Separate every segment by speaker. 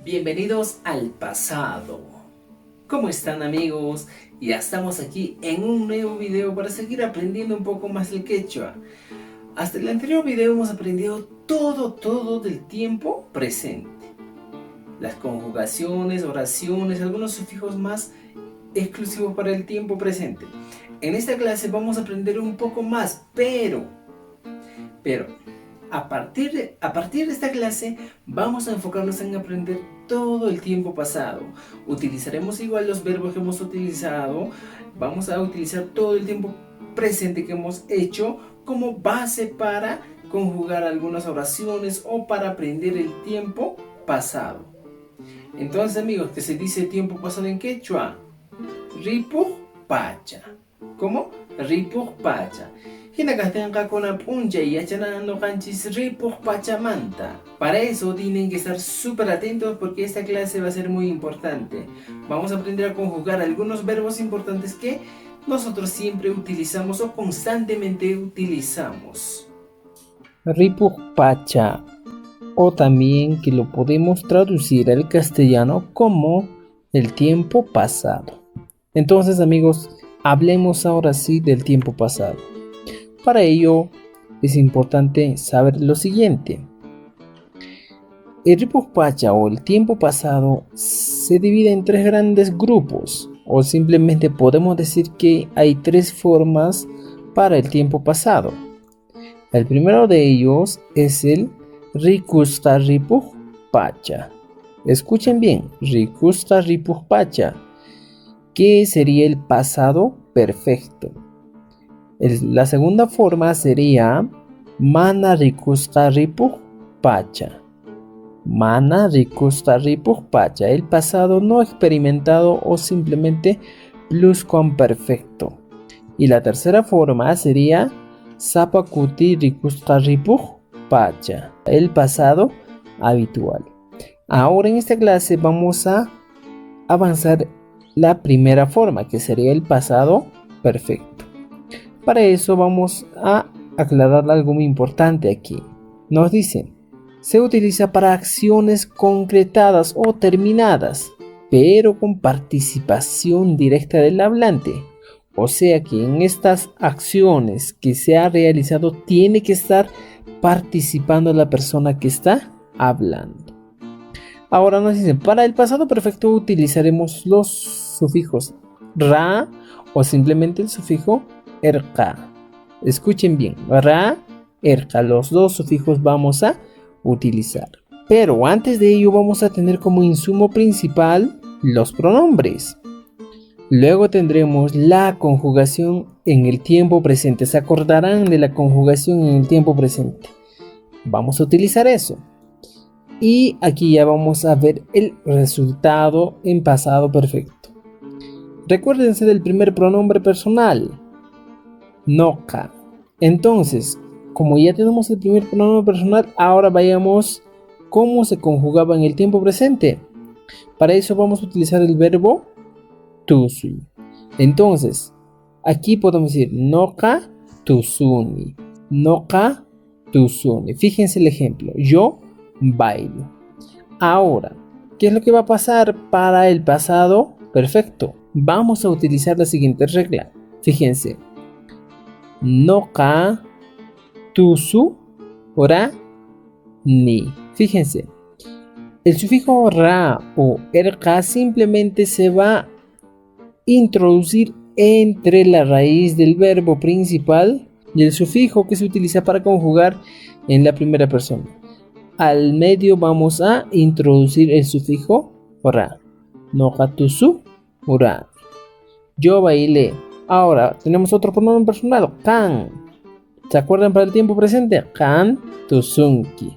Speaker 1: Bienvenidos al pasado. ¿Cómo están, amigos? Ya estamos aquí en un nuevo video para seguir aprendiendo un poco más el quechua. Hasta el anterior video hemos aprendido todo del tiempo presente. Las conjugaciones, oraciones, algunos sufijos más exclusivos para el tiempo presente. En esta clase vamos a aprender un poco más, pero a partir de esta clase vamos a enfocarnos en aprender todo el tiempo pasado. Utilizaremos igual los verbos que hemos utilizado. Vamos a utilizar todo el tiempo presente que hemos hecho como base para conjugar algunas oraciones o para aprender el tiempo pasado. Entonces, amigos, ¿qué se dice tiempo pasado en quechua? Ripuj pacha. ¿Cómo? Ripuj pacha. Para eso tienen que estar súper atentos porque esta clase va a ser muy importante. Vamos a aprender a conjugar algunos verbos importantes que nosotros siempre utilizamos o constantemente utilizamos.
Speaker 2: Ripuj pacha, o también que lo podemos traducir al castellano como el tiempo pasado. Entonces, amigos, hablemos ahora sí del tiempo pasado. Para ello es importante saber lo siguiente. El Ripuj pacha o el tiempo pasado se divide en tres grandes grupos, o simplemente podemos decir que hay tres formas para el tiempo pasado. El primero de ellos es el Rikusta Ripuj pacha. Escuchen bien, Rikusta Ripuj pacha, que sería el pasado perfecto. La segunda forma sería Mana Rikusta Ripuj pacha. Mana Rikusta Ripuj pacha, el pasado no experimentado o simplemente pluscuamperfecto. Y la tercera forma sería Sapakuti Rikusta Ripuj pacha, el pasado habitual. Ahora en esta clase vamos a avanzar la primera forma, que sería el pasado perfecto. Para eso vamos a aclarar algo muy importante aquí. Nos dicen, se utiliza para acciones concretadas o terminadas, pero con participación directa del hablante. O sea que en estas acciones que se ha realizado tiene que estar participando la persona que está hablando. Ahora nos dicen, para el pasado perfecto utilizaremos los sufijos ra o simplemente el sufijo erka. Escuchen bien, ra, erka, los dos sufijos vamos a utilizar. Pero antes de ello vamos a tener como insumo principal los pronombres. Luego tendremos la conjugación en el tiempo presente. Se acordarán de la conjugación en el tiempo presente. Vamos a utilizar eso. Y aquí ya vamos a ver el resultado en pasado perfecto. Recuérdense del primer pronombre personal, noka. Entonces, como ya tenemos el primer pronombre personal, ahora vayamos cómo se conjugaba en el tiempo presente. Para eso vamos a utilizar el verbo tusui. Entonces, aquí podemos decir noka tusuni. Noka tusuni. Fíjense el ejemplo. Yo bailo. Ahora, ¿qué es lo que va a pasar para el pasado perfecto? Vamos a utilizar la siguiente regla. Fíjense. Noka tusu ra ni. Fíjense. El sufijo ra o erka simplemente se va a introducir entre la raíz del verbo principal y el sufijo que se utiliza para conjugar en la primera persona. Al medio vamos a introducir el sufijo ra. Noka tusu ra. Yo bailé. Ahora tenemos otro pronombre personal, kan. ¿Se acuerdan para el tiempo presente? Kan tusunki.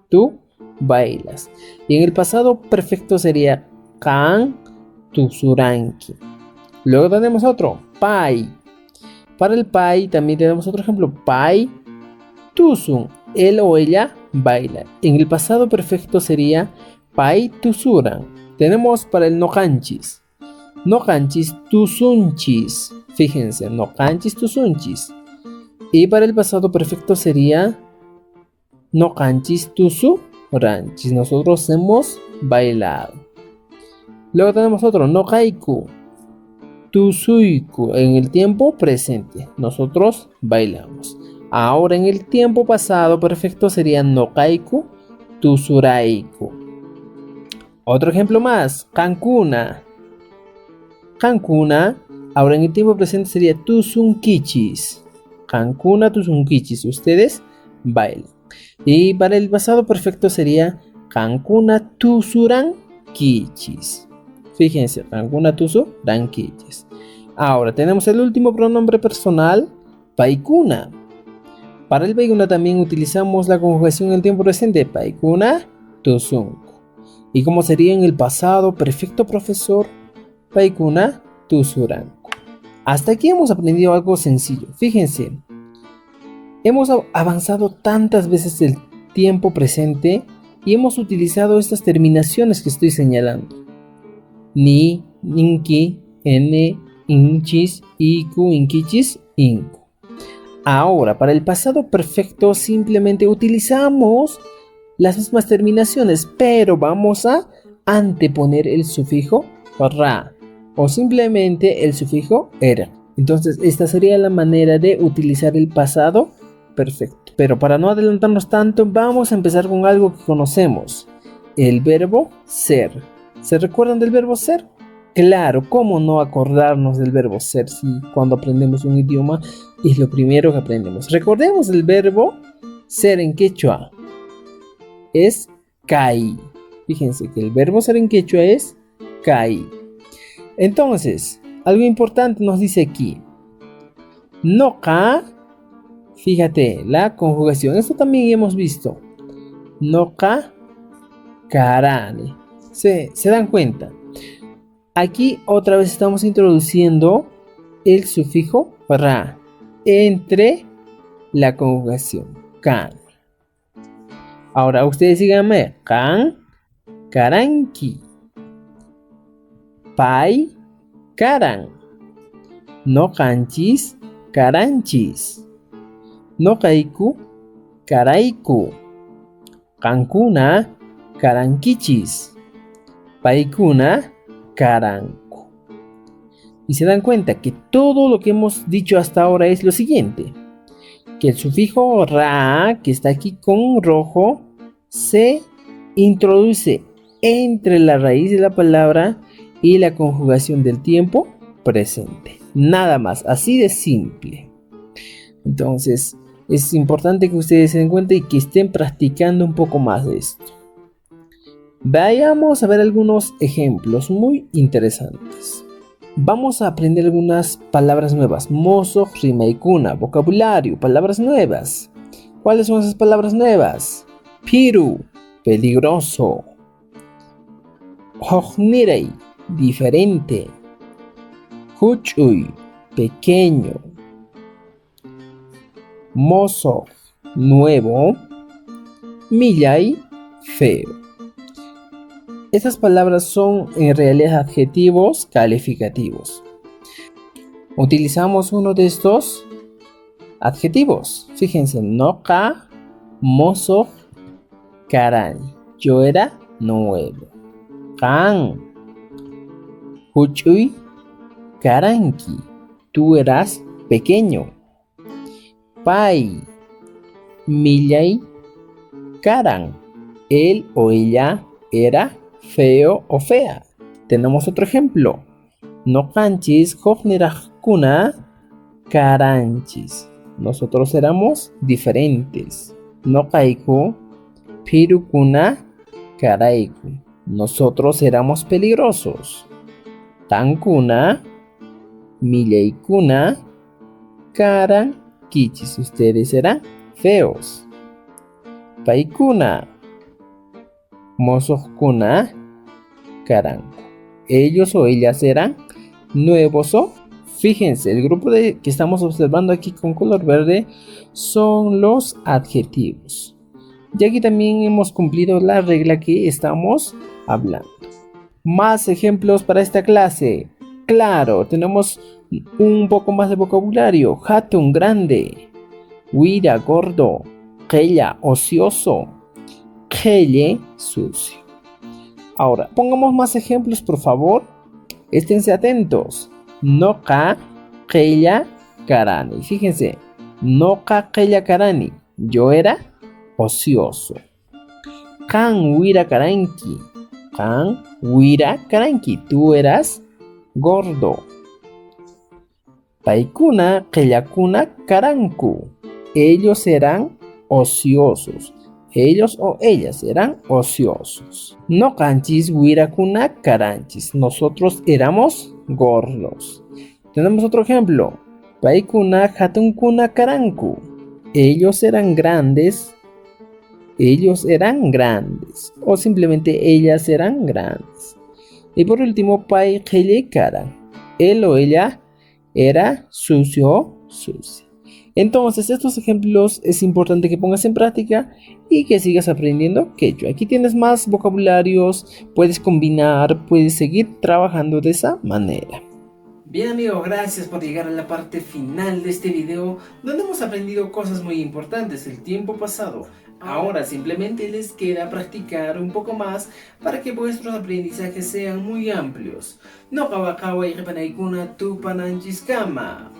Speaker 2: Tú bailas. Y en el pasado perfecto sería kan tusuranki. Luego tenemos otro, pai. Para el pai también tenemos otro ejemplo, pai tusun. Él o ella baila. En el pasado perfecto sería pai tusuran. Tenemos para el nocanchis. Nocanchis tusunchis. Fíjense, nocanchis tusunchis. Y para el pasado perfecto sería nocanchis tusuranchis. Nosotros hemos bailado. Luego tenemos otro, nokaiku, tusuiku, en el tiempo presente. Nosotros bailamos. Ahora en el tiempo pasado perfecto sería nokaiku, tusuraiku. Otro ejemplo más, kankuna. Kankuna, ahora en el tiempo presente sería tusunkichis. Kankuna, tusunkichis. Ustedes bailan. Y para el pasado perfecto sería kankuna, tusurankichis. Fíjense, kankuna, tusurankichis. Ahora tenemos el último pronombre personal, paikuna. Para el paikuna también utilizamos la conjugación en el tiempo presente, paikuna, tusunku. ¿Y cómo sería en el pasado perfecto, profesor? Paikuna, tusuranku. Hasta aquí hemos aprendido algo sencillo. Fíjense, hemos avanzado tantas veces el tiempo presente y hemos utilizado estas terminaciones que estoy señalando. Ni, ninki, ene, inchis, iku, inkichis, inku. Ahora, para el pasado perfecto simplemente utilizamos las mismas terminaciones, pero vamos a anteponer el sufijo ra o simplemente el sufijo era. Entonces, esta sería la manera de utilizar el pasado perfecto. Pero para no adelantarnos tanto, vamos a empezar con algo que conocemos, el verbo ser. ¿Se recuerdan del verbo ser? Claro, ¿cómo no acordarnos del verbo ser si cuando aprendemos un idioma es lo primero que aprendemos? Recordemos el verbo ser en quechua. Es kai. Fíjense que el verbo ser en quechua es kai. Entonces, algo importante nos dice aquí. Noka. Fíjate, la conjugación. Esto también hemos visto. Noka karane. ¿Se dan cuenta? Aquí otra vez estamos introduciendo el sufijo ra entre la conjugación kan. Ahora ustedes síganme. Kan, karanki. Pai, karan. No kanchis, karanchis. No kaiku, karaiku. Kankuna, karankichis. Paikuna, karanku. Y se dan cuenta que todo lo que hemos dicho hasta ahora es lo siguiente. Que el sufijo ra, que está aquí con rojo, se introduce entre la raíz de la palabra y la conjugación del tiempo presente. Nada más, así de simple. Entonces, es importante que ustedes se den cuenta y que estén practicando un poco más de esto. Vayamos a ver algunos ejemplos muy interesantes. Vamos a aprender algunas palabras nuevas. Mozo, rima y cuna, vocabulario, palabras nuevas. ¿Cuáles son esas palabras nuevas? Piru, peligroso. Hojnirei, diferente. Huchuy, pequeño. Mozo, nuevo. Millay, feo. Estas palabras son en realidad adjetivos calificativos. Utilizamos uno de estos adjetivos. Fíjense, noka, mozo, karan. Yo era nuevo. Kan, huchuy, karanki. Tú eras pequeño. Pai, millay, karan. Él o ella era feo o fea. Tenemos otro ejemplo. No canchis hofnirajkuna karanchis. Nosotros éramos diferentes. No kaiku pirukuna karaiku. Nosotros éramos peligrosos. Tankuna mileikuna karankichis. Ustedes eran feos. Paikuna mozokuna karanku. Ellos o ellas eran nuevos o. Fíjense, el grupo que estamos observando aquí con color verde son los adjetivos. Y aquí también hemos cumplido la regla que estamos hablando. Más ejemplos para esta clase. Claro, tenemos un poco más de vocabulario. Hatun, grande. Wira, gordo. Qella, ocioso. Qelle, sucio. Ahora, pongamos más ejemplos, por favor. Esténse atentos. Noqa qella karani. Fíjense. Noqa qella karani. Yo era ocioso. Kan wira karanki. Kan wira karanki. Tú eras gordo. Paikuna qellakuna karanku. Ellos eran ociosos. Ellos o ellas eran ociosos. No canchis wirakuna karanchis. Nosotros éramos gordos. Tenemos otro ejemplo. Paikuna hatunkuna karanku. Ellos eran grandes. Ellos eran grandes. O simplemente ellas eran grandes. Y por último, pai qelle karan. Él o ella era sucio o sucia. Entonces, estos ejemplos es importante que pongas en práctica y que sigas aprendiendo quechua. Aquí tienes más vocabularios, puedes combinar, puedes seguir trabajando de esa manera.
Speaker 1: Bien amigos, gracias por llegar a la parte final de este video donde hemos aprendido cosas muy importantes, el tiempo pasado. Ahora simplemente les queda practicar un poco más para que vuestros aprendizajes sean muy amplios. No kawakawa y repanaikuna tu pananchiscama.